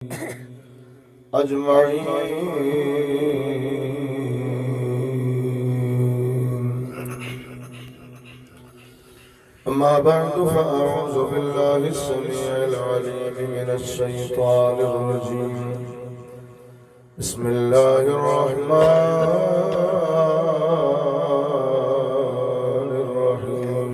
أجمعين. أما بعد فأعوذ بالله السميع العليم من الشيطان الرجيم. بسم الله الرحمن الرحيم.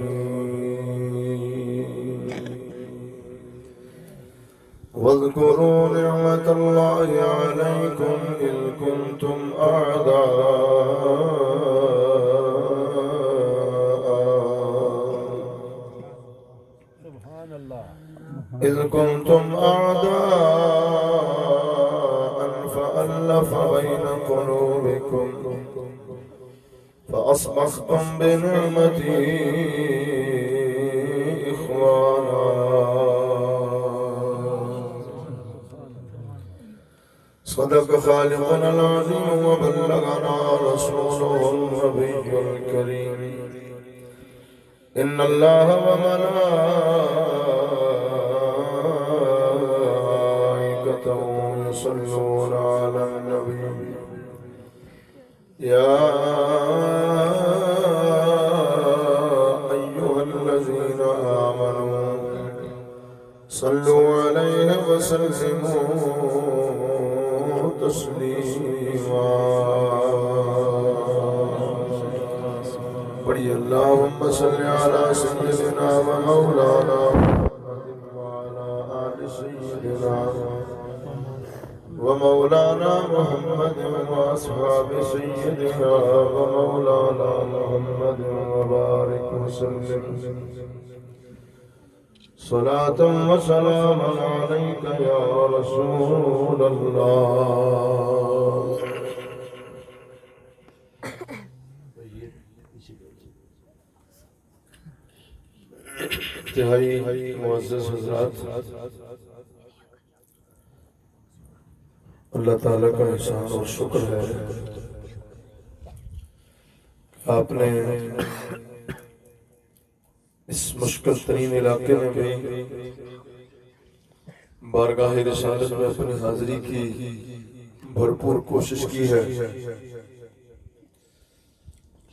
واذكروا نعمة الله عليكم إذ كنتم أعداء فألف بين قلوبكم فأصبحتم بنعمته إخوانا. صدق خالقنا العظيم وبلغنا رسوله النبي الكريم. إن الله وملائكته يصلون على النبي يا أيها الذين آمنوا صلوا عليه وسلموا تسليما. بڑی اللہم صلی علی سیدنا و مولانا محمد وعلا آل سیدنا و مولانا محمد و اصحاب سیدنا و مولانا محمد و بارک وسلم. صلاة و سلام علیک یا رسول اللہ. انتہائی معزز حضرات، اللہ تعالیٰ کا احسان اور شکر ہے کہ آپ نے اس مشکل ترین علاقے میں بھی بارگاہ رسالت میں اپنی حاضری کی بھرپور کوشش کی ہے.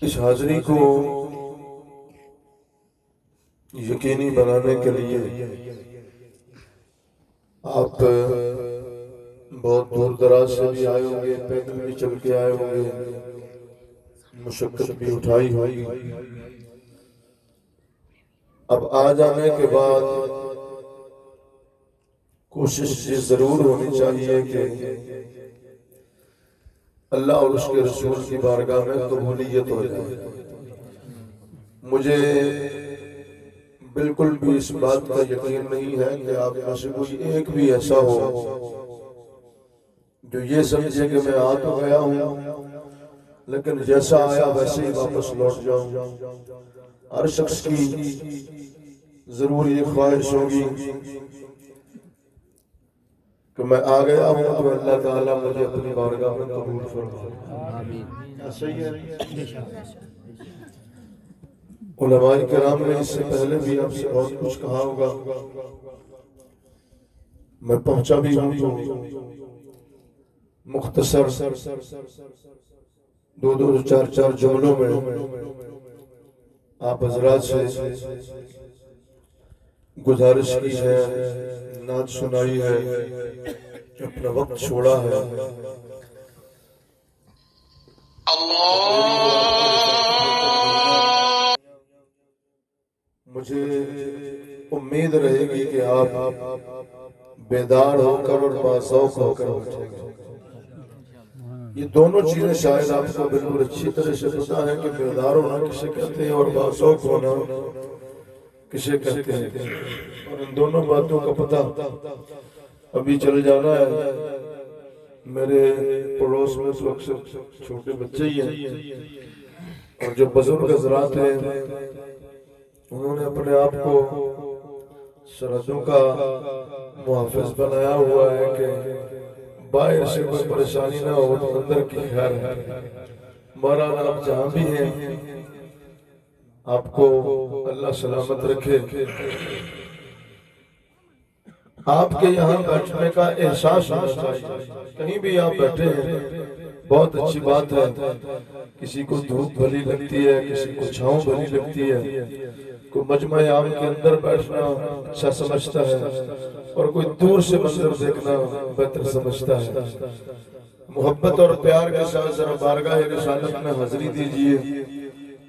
اس حاضری کو یقینی بنانے کے لیے آپ بہت دور دراز سے بھی آئے ہوں گے، پیدل بھی چل کے آئے ہوں گے، مشقت بھی اٹھائی ہوئی. اب آ جانے کے بعد کوشش یہ ضرور ہونی چاہیے کہ اللہ اور اس کے رسول کی بارگاہ میں قبولیت ہو جائے. مجھے بالکل بھی اس بات کا یقین نہیں ہے کہ آپ میں سے کوئی ایک بھی ایسا ہو جو یہ سمجھے کہ میں آ تو گیا ہوں لیکن جیسا آیا ویسے ہی واپس لوٹ جاؤں. ہر شخص کی ضرور یہ خواہش ہوگی کہ میں آ گیا ہوں تو اللہ تعالیٰ مجھے اپنی بارگاہ میں قبول فرمائے. صحیح ہے. علماء کرام نے اس سے پہلے بھی آپ سے بہت کچھ کہا ہوگا، میں پہنچا بھی ہوں تو مختصر دو چار جملوں میں آپ حضرات سے گزارش کی ہے، نعت سنائی ہے، اپنا وقت چھوڑا ہے. مجھے امید رہے گی کہ آپ بیدار ہو کر اور باذوق ہو کر اٹھیں گے. یہ دونوں چیزیں شاید آپ کو بالکل اچھی طرح سے پتا ہے کہ بیدار ہونا کسے کہتے ہیں اور باذوق ہونا کسے کہتے ہیں، اور ان دونوں باتوں کا پتہ ابھی چل جانا ہے. میرے پڑوس میں تو اکثر چھوٹے بچے ہی ہیں اور جو بزرگ حضرات ہیں انہوں نے اپنے آپ کو سرحدوں کا محافظ بنایا ہوا ہے کہ باہر سے کوئی پریشانی نہ ہو تو اندر کی خیر ہے. بہرحال آپ جہاں بھی ہیں آپ کو اللہ سلامت رکھے. آپ کے یہاں بیٹھنے کا احساس ہونا چاہیے. کہیں بھی آپ بیٹھے ہیں بہت اچھی بات ہے. کسی کو دھوپ بھلی لگتی ہے, کسی کو چھاؤں بھلی لگتی ہے, کوئی مجمع عام کے اندر بیٹھنا اچھا سمجھتا ہے اور کوئی دور سے منظر دیکھنا بہتر سمجھتا ہے. محبت اور پیار کے ساتھ ذرا بارگاہ رسالت میں حاضری دیجئے.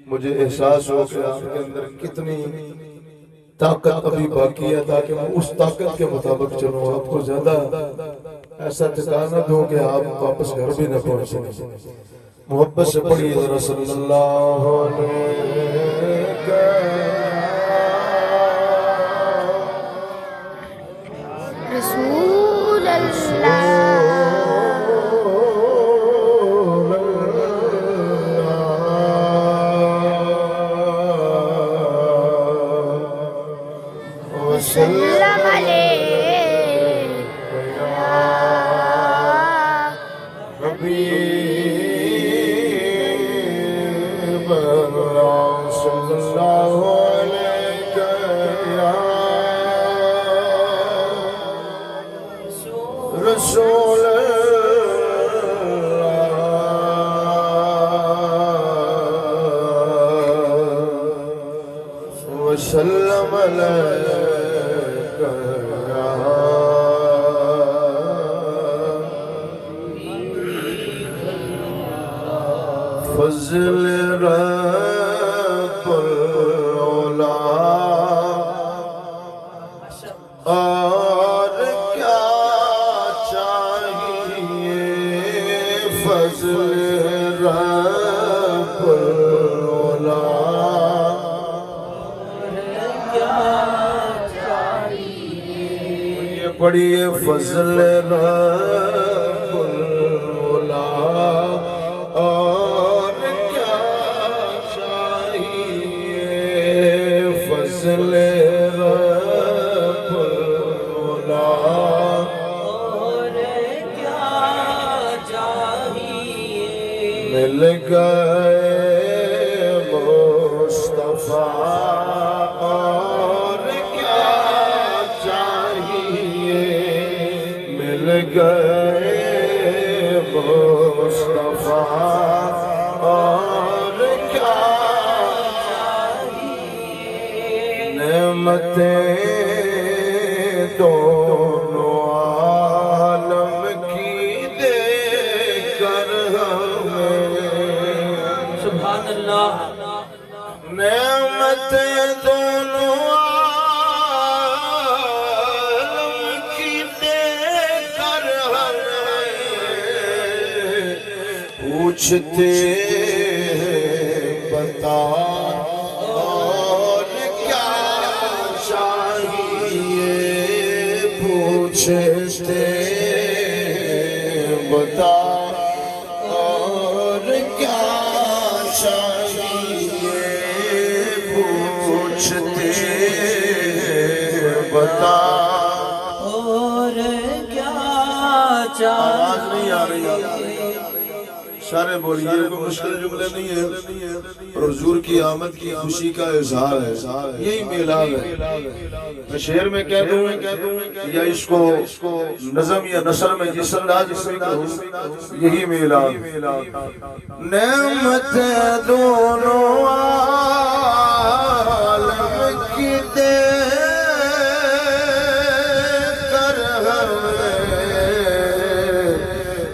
مجھے احساس ہو کہ آپ کے اندر کتنی طاقت ابھی باقی ہے تاکہ میں اس طاقت کے مطابق چلوں. آپ کو زیادہ ایسا ٹھکا نہ دوں کہ آپ واپس گھر بھی نہ پہنچ سکیں. محبت سے پڑھیے ذرا صلی اللہ علیہ رسول اللہ وسلم علیہ رسول وسلم علیک فضل رب العلا اور کیا چاہیے. فضل رب العلا پڑھیے فضل رب العلا اور کیا چاہیے. فضل رب العلا اور کیا چاہیے. مل گئے مصطفیٰ اور کیا چاہیے. مل گئے مصطفیٰ اور کیا چاہیے. نعمتیں دونوں عالم کی دے کر ہمیں. سبحان اللہ. نعمتیں دونوں پوچھتے بتا اور کیا چاہیے. پوچھتے بتا اور کیا چاہیے. پوچھتے بتا اور کیا چاہیے. آواز نہیں آ رہی. سارے بولیے, کوئی مشکل جملے نہیں ہے اور حضور کی آمد کی خوشی کا اظہار ہے. یہی میلاد ہے. میں شعر میں کہہ دوں یا اس کو نظم یا نثر میں جس انداز میں کہوں, یہی میلاد. نعمت دونوں عالم کی دے کر ہمیں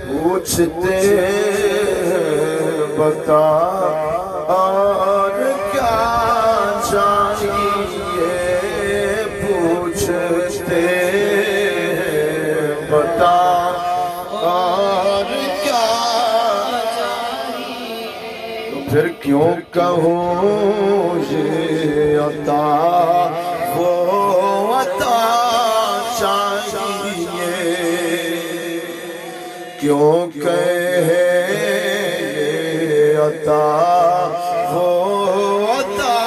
پوچھتے بتا اور کیا چاہیے. پوچھتے بتا اور کیا چاہیے. تو پھر کیوں کہوں یہ عطا وہ عطا چاہیے. کیوں کہے عطا وہ عطا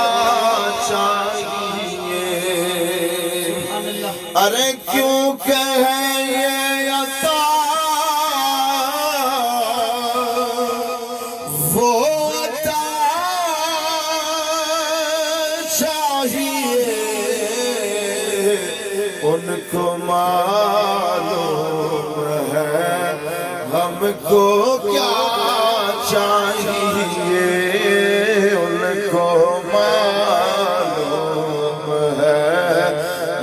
چاہیے. ارے کیوں کہے یہ عطا وہ عطا چاہیے. ان کو معلوم ہے ہم کو کیا چاہیے ان کو معلوم ہے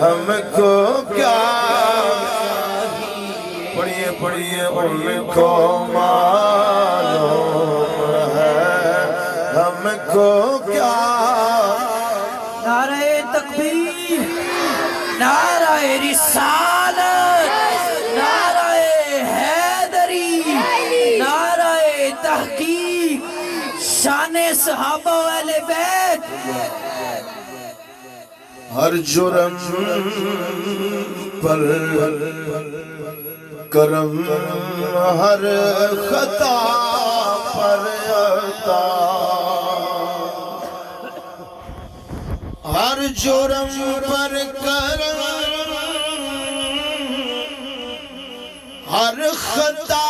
ہم کو کیا پڑھیے ان کو معلوم ہے ہم کو کیا نعرہ تکبیر، نعرہ رسالت، نعرہ حیدری، نعرہ تحقیق، شان صحابہ والے بیت. ہر جرم پر کرم ہر خطا پر عطا ہر جرم پر کرم ہر خطا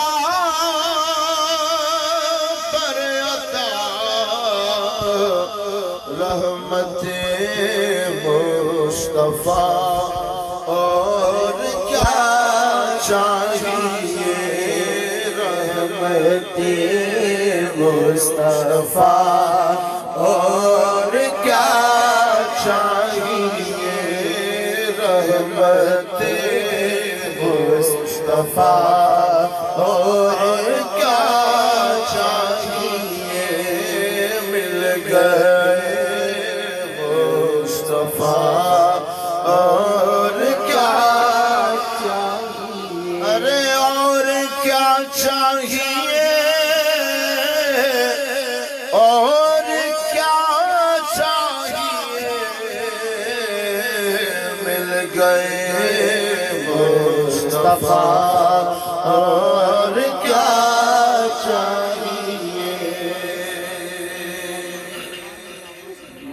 پر عطا رحمت مصطفیٰ اور کیا چاہیے رحمت مصطفیٰ اور کیا چاہیے رحمت مصطفیٰ اور کیا چاہیے مل گئے مصطفیٰ اور کیا چاہیے ارے اور کیا چاہیے اور کیا چاہیے مل گئے مصطفیٰ اور کیا چاہیے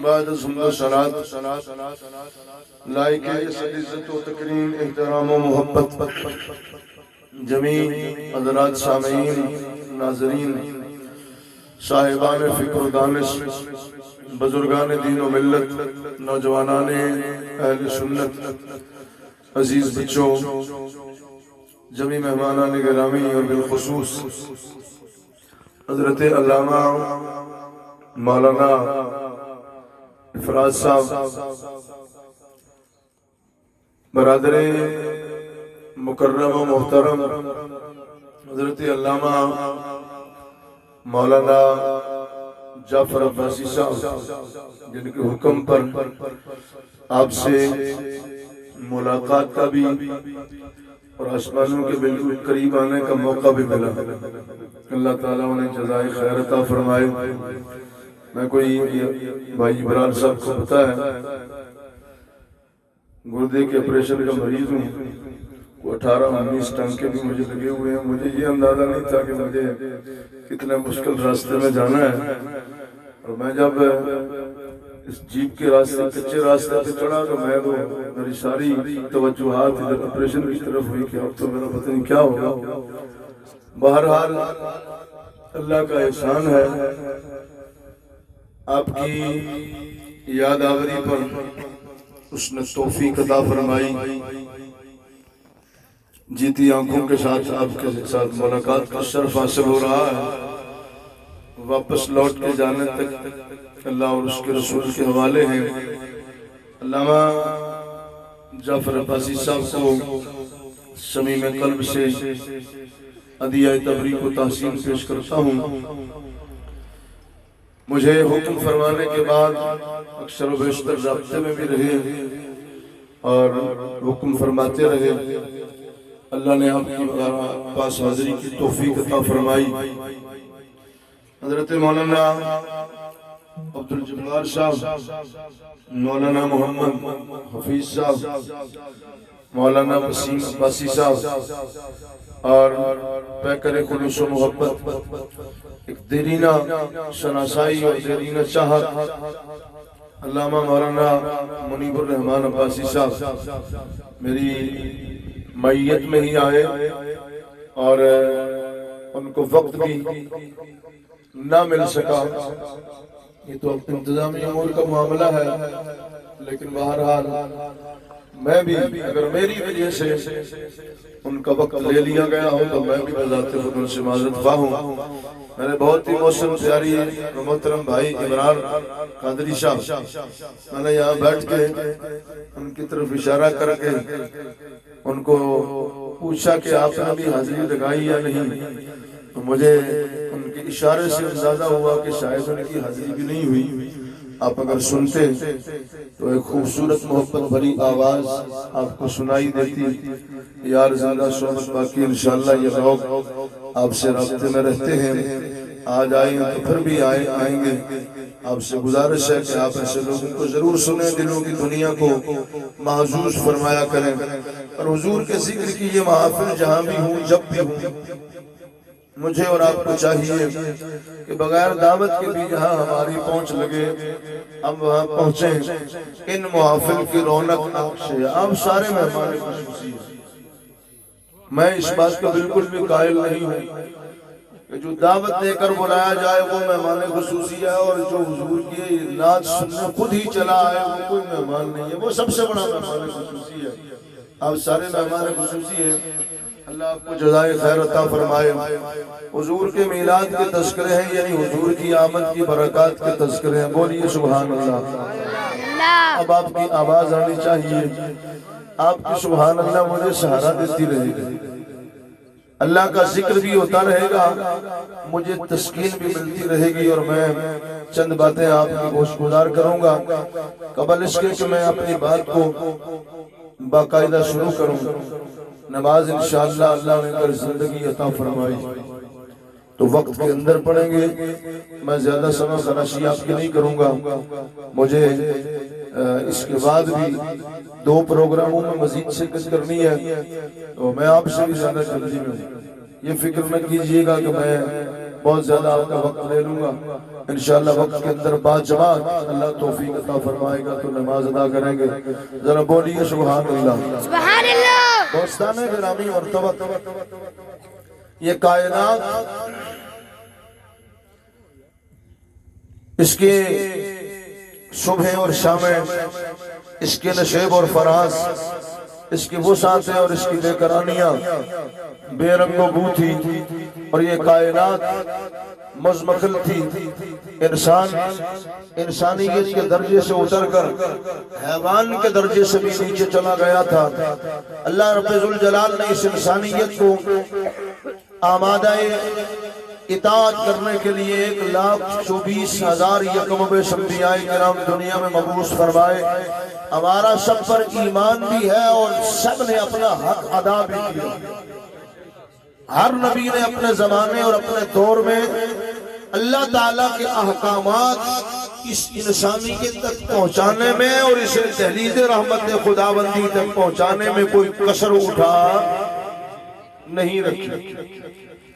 بعد حمد و صلات لائق ہے اس عزت و تکریم احترام و محبت جمیع حضرات سامعین ناظرین صاحبان فکر و دانش بزرگان دین و ملت نوجوانان اہل سنت عزیز بچوں جمیع مہمانان گرامی اور بالخصوص حضرت علامہ مولانا افراد صاحب برادر مکرم و محترم حضرت علامہ مولانا جعفر عباسی صاحب جن کے حکم پر آپ سے ملاقات کا بھی اور آسمانوں کے بالکل قریب آنے کا موقع بھی ملا. اللہ تعالیٰ انہیں جزائے خیر عطا فرمائے. میں کوئی بھائی برال صاحب کو پتا ہے گردے کے آپریشن کا مریض ہوں. 18-19 ٹانکے بھی مجھے لگے ہوئے ہیں. مجھے یہ اندازہ نہیں تھا کہ مجھے کتنے مشکل راستے میں جانا ہے. اور میں جب اس جیپ کے راستے کچے راستے پہ چڑھا تو میری ساری توجہات ادھر آپریشن کی طرف ہوئی کہ اب تو میرا پتہ نہیں کیا ہوگا. بہرحال اللہ کا احسان ہے آپ کی یاد آوری پر اس نے توفیق عطا فرمائی. جیتی آنکھوں کے ساتھ آپ کے ساتھ ملاقات کا شرف حاصل ہو رہا ہے. واپس لوٹ کے جانے تک اللہ اور اس کے رسول کے حوالے ہیں. علامہ جعفر عباسی صاحب کو صمیم قلب سے عدیہ تبریک و تحسین پیش کرتا ہوں. مجھے حکم فرمانے کے بعد اکثر و بیشتر رابطے میں بھی رہے اور حکم فرماتے رہے. اللہ نے آپ کی پاس حاضری کی توفیق عطا فرمائی. حضرت مولانا عبدالجبار صاحب، مولانا محمد حفیظ صاحب، مولانا وسیم عباسی صاحب اور پیکر خلوص و محبت ایک دیرینہ شناسائی اور دیرینہ چاہت علامہ مولانا منیب الرحمن عباسی صاحب میری معیت میں ہی آئے اور ان کو وقت بھی نہ مل سکا. یہ تو انتظامی امور کا معاملہ ہے لیکن بہرحال میں بھی اگر میری وجہ سے ان کا وقت لے لیا گیا ہو تو میں بھی بذات خود ان سے معذرت خواہ ہوں۔ میرے بہت ہی موسم پیاری محترم بھائی عمران قادری صاحب، میں نے یہاں بیٹھ کے ان کی طرف اشارہ کر کے ان کو پوچھا کہ آپ نے بھی حاضری لگائی یا نہیں، تو مجھے ان کے اشارے سے اندازہ ہوا کہ شاید ان کی حاضری بھی نہیں ہوئی۔ آپ اگر سنتے تو ایک خوبصورت محبت بھری آواز آپ کو سنائی دیتی، یار زندہ صحبت باقی انشاءاللہ یہ لوگ آپ سے رابطے میں رہتے ہیں، آج آئیں تو پھر بھی آئیں گے۔ آپ سے گزارش ہے کہ آپ ایسے لوگوں کو ضرور سنیں، دلوں کی دنیا کو محظوظ فرمایا کریں، اور حضور کے ذکر کی یہ محافل جہاں بھی ہوں جب بھی ہوں، مجھے اور آپ کو چاہیے کہ بغیر دعوت کے بھی جہاں ہماری پہنچ لگے ہم وہاں پہنچیں۔ ان محافل کی رونق سے آپ سارے مہمان خصوصی ہیں، میں اس بات کا بالکل بھی قائل نہیں ہوں کہ جو دعوت دے کر بلایا جائے وہ مہمان خصوصی ہے، اور جو حضور کی نعت سننے خود ہی چلا آئے وہ کوئی مہمان نہیں ہے، وہ سب سے بڑا مہمان خصوصی ہے۔ آپ سارے مہمان خصوصی ہیں، اللہ آپ کو جزائے خیر عطا فرمائے۔ حضور کے میلاد کے تذکرے ہیں، یعنی حضور کی آمد کی برکات کے تذکرے ہیں، بولیے سبحان اللہ۔ اب آپ کی آواز آنی چاہیے، آپ کی سبحان اللہ مجھے سہارا دیتی رہے گی، اللہ کا ذکر بھی ہوتا رہے گا، مجھے تسکین بھی ملتی رہے گی، اور میں چند باتیں آپ کی گوش گزار کروں گا قبل اس کے کہ میں اپنی بات کو باقاعدہ شروع کروں۔ نماز انشاءاللہ اللہ نے اگر زندگی عطا فرمائی تو وقت کے اندر پڑھیں گے، میں زیادہ سمے خراشی آپ کی نہیں کروں گا، مجھے اس کے بعد بھی 2 پروگراموں میں مزید شرکت کرنی ہے، تو میں آپ سے بھی زیادہ جلدی میں ہوں، یہ فکر نہ کیجئے گا کہ میں بہت زیادہ آپ کا وقت لے لوں گا، انشاءاللہ وقت کے اندر با جماعت اللہ توفیق عطا فرمائے گا تو نماز ادا کریں گے، ذرا بولیے سبحان اللہ۔ سبحان اللہ۔ دوستان گرامی مرتبہ، یہ کائنات اس کے صبح اور شامیں، اس کے نشیب اور فراز، اس کی وسعتیں اور اس کی بے قرانیاں بے رنگ و بو تھی، اور یہ کائنات مزمخل تھی، انسانیت کے درجے سے اتر کر حیوان کے درجے سے بھی نیچے چلا گیا تھا۔ اللہ رب ذوالجلال نے اس انسانیت کو آمادہ اطاعت کرنے کے لیے 1,24,000 یکمبیش انبیاء کرام دنیا میں مبعوث فرمائے۔ ہمارا سب پر ایمان بھی ہے اور سب نے اپنا حق ادا بھی کیا۔ ہر نبی نے اپنے زمانے اور اپنے دور میں اللہ تعالیٰ کے احکامات اس انسانیت تک پہنچانے میں اور اسے دہلیز رحمت خداوندی تک پہنچانے میں کوئی کسر اٹھا نہیں رکھی،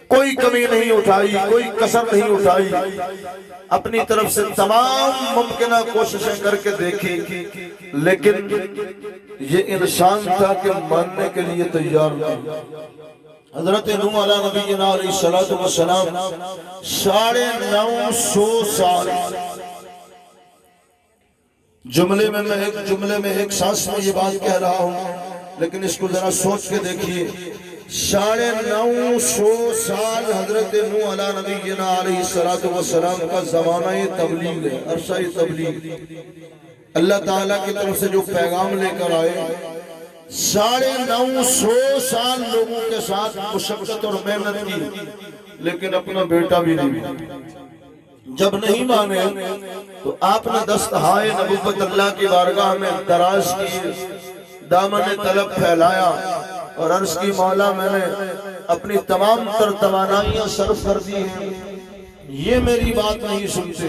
کوئی کمی نہیں اٹھائی، کوئی کسر نہیں اٹھائی، اپنی طرف سے تمام ممکنہ کوششیں کر کے دیکھی، لیکن یہ انسان تھا کہ ماننے کے لیے تیار نہیں۔ حضرت نوح علیہ نبینا علیہ السلام 950 سال جملے میں ایک سانس میں یہ بات کہہ رہا ہوں، لیکن اس کو ذرا سوچ کے دیکھیے، 950 سال حضرت نوح علیہ نبینا علیہ السلام کا زمانہ تبلیغ ہے، عرصہ تبلیغ، اللہ تعالیٰ کی طرف سے جو پیغام لے کر آئے، 950 سال لوگوں کے ساتھ مشقت اور محنت کی، لیکن اپنا بیٹا بھی نہیں۔ جب نہیں مانے تو آپ نے دستہائے نبوت اللہ کی بارگاہ میں دراز کی، دامن طلب پھیلایا اور عرض کی مولا میں نے اپنی تمام تر توانائیاں صرف کر دی ہیں، یہ میری بات نہیں سنتے،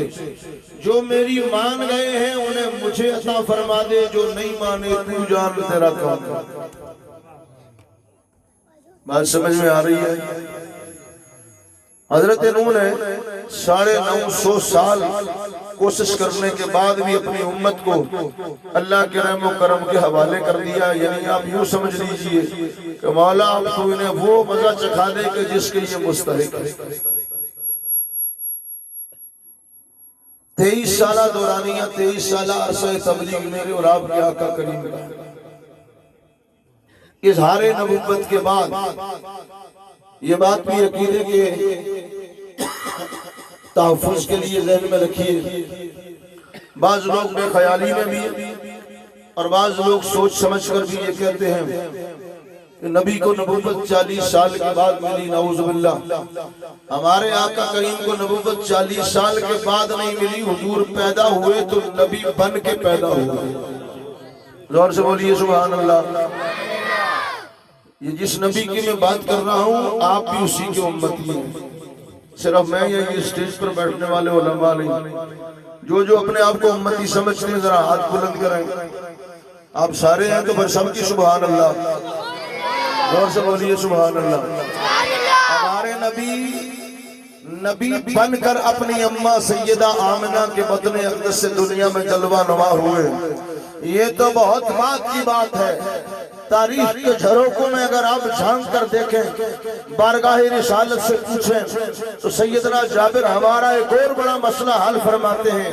جو میری مان گئے ہیں انہیں مجھے عطا فرما دے، جو نہیں مانے تو جان تیرا کام۔ بات سمجھ میں آ رہی ہے؟ حضرت نوح نے 950 سال کوشش کرنے کے بعد بھی اپنی امت کو اللہ کے رحم و کرم کے حوالے کر دیا، یعنی آپ یوں سمجھ لیجئے کہ مولا آپ تو انہیں وہ مزہ چکھا دے کہ جس کے یہ مستحق ہے۔ 23 سالہ دورانیہ، 23 سالہ عرصہ تبلیغ میرے اور آپ کے آقا کریم کا، اظہار نبوت کے بعد یہ بات بھی عقیدے کے تحفظ کے لیے ذہن میں رکھیے، بعض لوگ بے خیالی میں بھی اور بعض لوگ سوچ سمجھ کر بھی یہ کہتے ہیں کہ نبی کو نبوت 40 سال کے بعد ملی، نعوذ باللہ۔ ہمارے آقا کریم کو نبوت 40 سال کے بعد نہیں ملی، حضور پیدا ہوئے تو نبی بن کے پیدا ہوئے۔ زور سے بولیے سبحان اللہ۔ یہ جس نبی کی میں بات کر رہا ہوں آپ بھی اسی کے امتی ہیں، صرف میں یا یہ اسٹیج پر بیٹھنے والے علماء نہیں۔ جو اپنے آپ کو امتی سمجھتے ہیں ذرا ہاتھ بلند کریں۔ آپ سارے ہیں تو پھر سب کی سبحان اللہ، زور سے بولیے سبحان اللہ۔ ہمارے نبی بن کر اپنی اماں سیدہ آمنہ کے بطن اقدس سے دنیا میں جلوہ نما ہوئے، یہ تو بہت بات کی بات ہے۔ تاریخ کے جھروکوں میں اگر آپ جھانک کر دیکھیں، بارگاہ رسالت سے پوچھیں تو سیدنا جابر ہمارا ایک اور بڑا مسئلہ حل فرماتے ہیں۔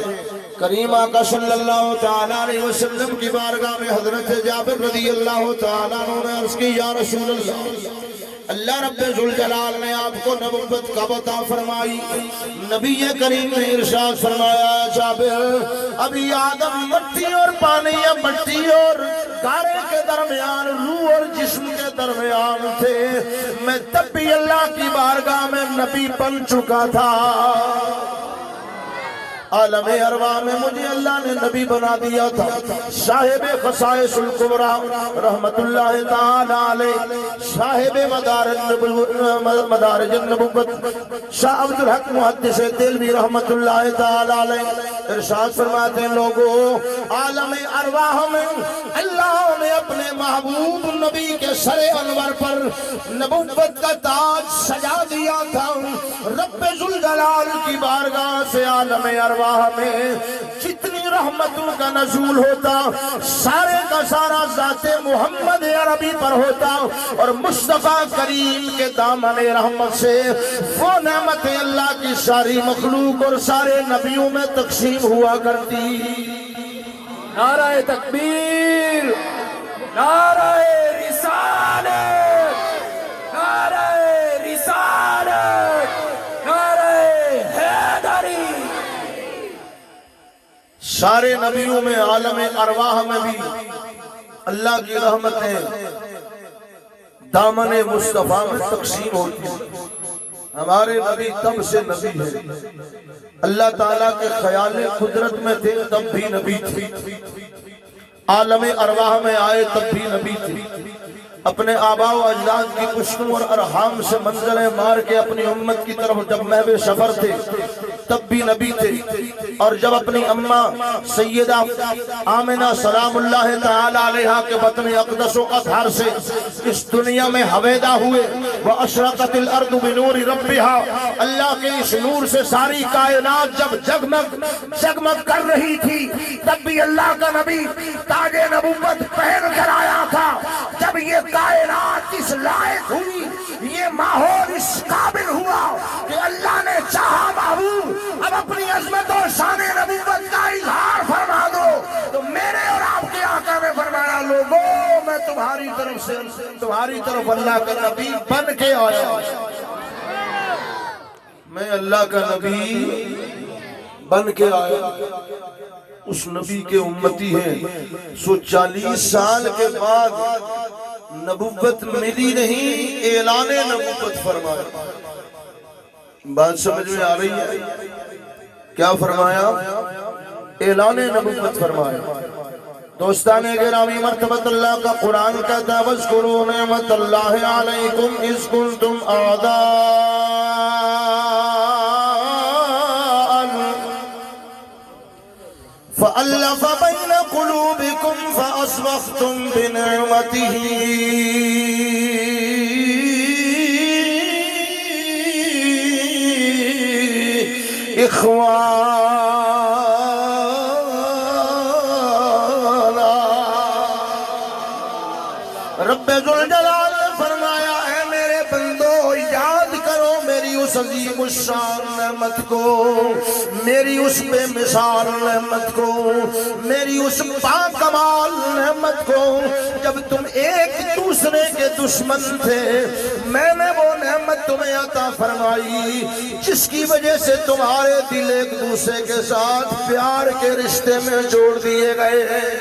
کریم آقا صلی اللہ تعالیٰ علیہ وسلم کی بارگاہ میں حضرت جابر رضی اللہ تعالیٰ عنہ نے عرض کی، یا رسول اللہ، اللہ رب ذوالجلال نے آپ کو نبوت کب عطا فرمائی؟ نبی کریم نے ارشاد فرمایا، جابر ابھی آدم مٹی اور پانی یا مٹی اور گارے کے درمیان، روح اور جسم کے درمیان تھے، میں تب بھی اللہ کی بارگاہ میں نبی بن چکا تھا۔ عالم ارواح میں مجھے اللہ نے نبی بنا دیا تھا۔ صاحب خصائص الکبریٰ رحمت اللہ تعالی علیہ، صاحب مدارج النبوت شاہ عبد الحق محدث دہلوی رحمت اللہ تعالی علیہ ارشاد فرماتے ہیں، لوگوں عالم ارواح میں اللہ نے اپنے محبوب نبی کے سر انور پر نبوت کا تاج سجا دیا تھا۔ رب ذوالجلال کی بارگاہ سے عالم ارواح میں جتنی رحمتوں کا نزول ہوتا، سارے کا سارا ذات محمد عربی پر ہوتا، اور مصطفیٰ کریم کے دامن رحمت سے وہ نعمت اللہ کی ساری مخلوق اور سارے نبیوں میں تقسیم ہوا کرتی۔ نعرہ تکبیر، نعرہ رسالت، نعرہ رسالت، نعرہ حیدری۔ سارے نبیوں میں عالم ارواح میں بھی اللہ کی رحمتیں دامن مصطفیٰ میں تقسیم ہوتی ہیں۔ ہمارے نبی تب سے نبی ہے، اللہ تعالیٰ کے خیال قدرت میں تھے تب بھی نبی تھے، عالم ارواح میں آئے تب بھی نبی تھے، اپنے آباء و اجداد کی کشتوں اور ارحام سے منزلیں مار کے اپنی امت کی طرف جب محو سفر تھے تب بھی نبی تھے، اور جب اپنی اماں سیدہ آمنہ سلام اللہ تعالی علیہا کے بطن اقدس و اطہر سے اس دنیا میں حویدہ ہوئے، وَأَشْرَقَتِ الْأَرْضُ بِنُورِ رَبِّهَا، اللہ کے اس نور سے ساری کائنات جب جگمگ کر رہی تھی تب بھی اللہ کا نبی تاج نبوت پہن کر آیا تھا۔ جب یہ کائنات اس لائق ہوئی، یہ ماحول اس قابل ہوا کہ اللہ نے چاہا محبوب اب اپنی عظمت و شان نبوت کا اظہار فرما دو، تو میرے اور آپ کے آقا نے فرمایا، لوگوں میں تمہاری طرف اللہ کا نبی بن کے آیا، میں اللہ کا نبی بن کے آیا۔ اس نبی کے امتی ہیں، سو 40 سال کے بعد نبوت ملی نہیں، اعلان نبوت فرمایا۔ بات سمجھ میں آ رہی ہے؟ کیا فرمایا؟ اعلان نبوت فرمایا۔ دوستان گرامی، مرتبت اللہ کا قرآن کہتا ہے، وَاذْكُرُوا نِعْمَتَ اللَّهِ عَلَيْكُمْ إِذْ كُنْتُمْ أَعْدَاءً فَأَلَّفَ بَيْنَ قُلُوبِكُمْ فَأَصْبَحْتُمْ بِنِعْمَتِهِ إِخْوَانًا۔ رب ذوالجلال نے فرمایا، اے میرے بندو، یاد کرو میری اس اس عظیم الشان نعمت کو، میری اس بے مثال نعمت کو، میری اس باکمال نعمت کو، جب تم ایک دوسرے کے دشمن تھے میں نے وہ نعمت تمہیں عطا فرمائی جس کی وجہ سے تمہارے دل ایک دوسرے کے ساتھ پیار کے رشتے میں جوڑ دیے گئے ہیں۔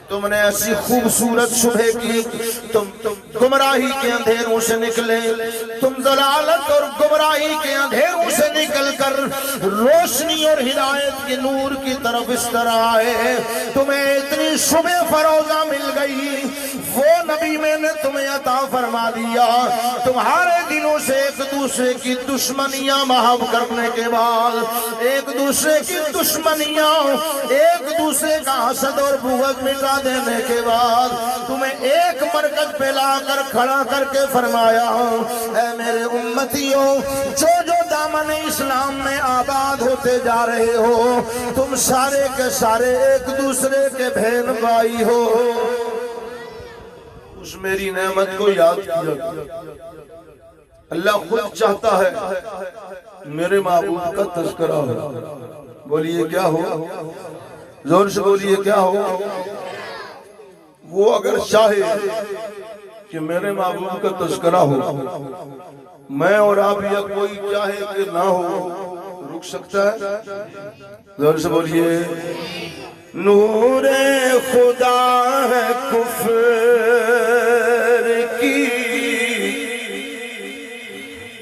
تم نے ایسی خوبصورت صبح کی، تم گمراہی کے اندھیروں سے نکلے، تم ضلالت اور گمراہی کے اندھیروں سے نکل کر روشنی اور ہدایت کے نور کی طرف اس طرح آئے۔ تمہیں اتنی صبح فروزہ مل گئی، وہ نبی میں نے تمہیں عطا فرما دیا۔ تمہارے دلوں سے ایک دوسرے کی دشمنیاں محو کرنے کے بعد، ایک دوسرے کی دشمنیاں، ایک دوسرے کا حسد اور بغض مٹا دینے کے بعد تمہیں ایک مرکز پہ لا کر کھڑا کر کے فرمایا، اے میرے امتیوں، جو دامن اسلام میں آباد ہوتے جا رہے ہو، تم سارے کے سارے ایک دوسرے کے بہن بھائی ہو۔ اس میری نعمت کو یاد کیا۔ اللہ خود چاہتا ہے میرے معبود کا تذکرہ ہو۔ بولیے کیا ہو؟ زور سے بولیے کیا ہو؟ وہ اگر چاہے کہ میرے معبود کا تذکرہ ہو، میں اور آپ یا کوئی چاہے کہ نہ ہو، رک سکتا ہے؟ زور سے بولیے، نور خدا ہے کفر کی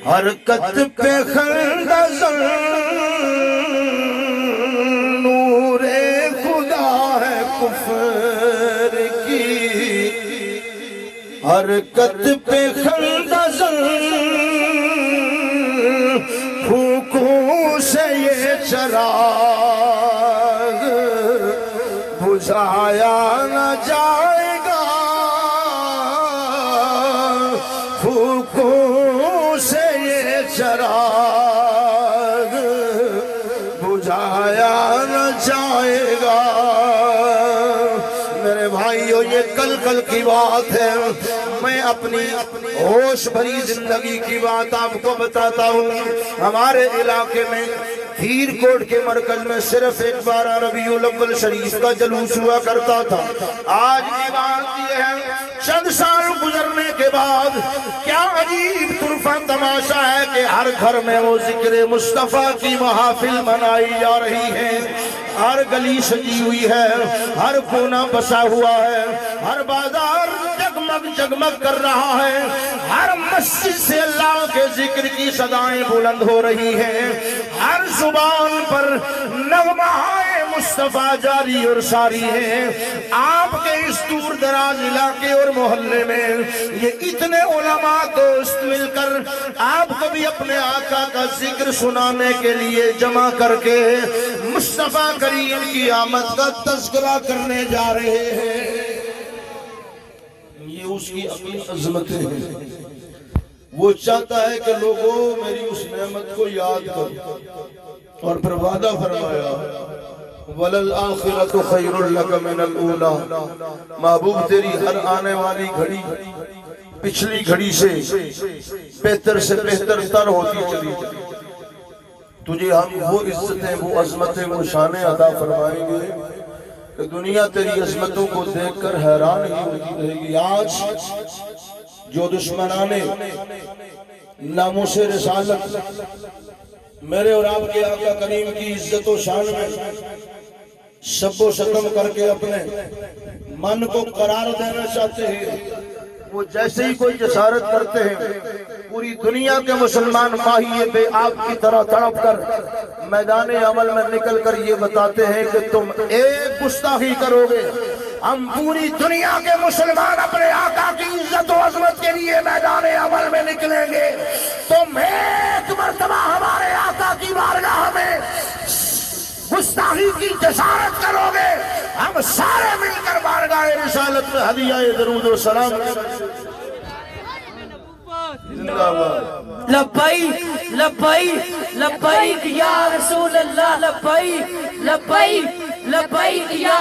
حرکت پہ خندہ زن، نور خدا ہے کفر کی حرکت پہ خندہ زن، پھونکوں سے یہ چراغ بجھایا نہ جائے گا، پھونکوں سے یہ چراغ بجھایا نہ جائے گا۔ میرے بھائیو، یہ کل کی بات ہے، میں اپنی ہوش بھری زندگی کی بات آپ کو بتاتا ہوں۔ ہمارے علاقے میں ہیر کوٹ کے مرکز میں صرف ایک 12 ربیع الاول شریف کا جلوس ہوا کرتا تھا۔ آج کی بات یہ ہے، چند سال گزرنے کے بعد کیا عجیب طرفہ تماشا ہے کہ ہر گھر میں وہ ذکر مصطفیٰ کی محافل منائی جا رہی ہے، ہر گلی سجی ہوئی ہے، ہر کونا بسا ہوا ہے، ہر بازار جگمگ کر رہا ہے، ہر مسجد سے اللہ کے ذکر کی صدائیں بلند ہو رہی ہیں، ہر زبان پر نغمہ مصطفیٰ جاری اور ساری ہے۔ آپ کے اس دور دراز علاقے اور محلے میں یہ اتنے علماء دوست مل کر آپ کو بھی اپنے آقا کا ذکر سنانے کے لیے جمع کر کے مصطفیٰ کریم کی آمد کا تذکرہ کرنے جا رہے ہیں۔ یہ اس کی اپنی عظمتیں ہیں۔ وہ چاہتا ہے کہ لوگوں میری اس نعمت کو یاد کرو، اور پھر وعدہ فرمایا، وَلَلْآخِرَةُ خَيْرٌ لَكَ مِنَ الْأُولَى، محبوب تیری ہر آنے والی گھڑی پچھلی گھڑی سے بہتر سے بہتر تر ہوتی چلی جائے۔ تجھے ہم وہ عزتیں، وہ عظمتیں، وہ شانیں عطا فرمائیں گے کہ دنیا تیری عظمتوں کو دیکھ کر حیران ہی ہوتی رہے گی۔ آج جو دشمنان ناموس رسالت میرے اور آپ کے آقا کریم کی عزت و شان میں شب و شتم کر کے اپنے من کو قرار دینا چاہتے ہیں، وہ جیسے ہی کوئی جسارت کرتے ہیں، پوری دنیا کے مسلمان ماہیے بے آپ کی طرح تڑپ کر میدان عمل میں نکل کر یہ بتاتے ہیں کہ تم ایک گستاخی کرو گے، ہم پوری دنیا کے مسلمان اپنے آقا کی عزت و عظمت کے لیے میدان عمل میں نکلیں گے، تم ایک مرتبہ ہمارے آقا کی بارگاہ میں گستاخی کی جسارت کرو گے، ہم سارے مل کر بارگاہ رسالت میں ہدیہ درود و سلام۔ لبیک لبیک لبیک یا رسول اللہ، لبیک لبیک لبیک یا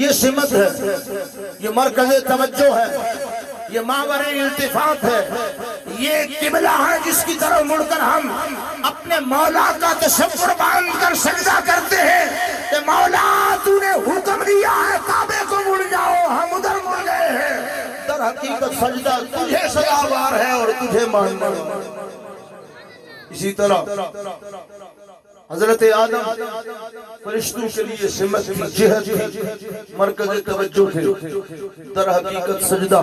یہ سمت ہے، یہ مرکز توجہ ہے، یہ محور التفات ہے، یہ قبلہ ہے جس کی طرف مڑ کر ہم اپنے مولا کا تصور باندھ کر سجدہ کرتے ہیں کہ مولا تو نے حکم دیا ہے کعبے کو مڑ جاؤ، ہم ادھر مڑ گئے ہیں۔ در حقیقت سجدہ تجھے سزاوار ہے اور تجھے ماننا ہے۔ اسی طرح حضرت آدم فرشتوں کے لیے سمت کی، جہت کی، مرکز توجہ تھے، در حقیقت سجدہ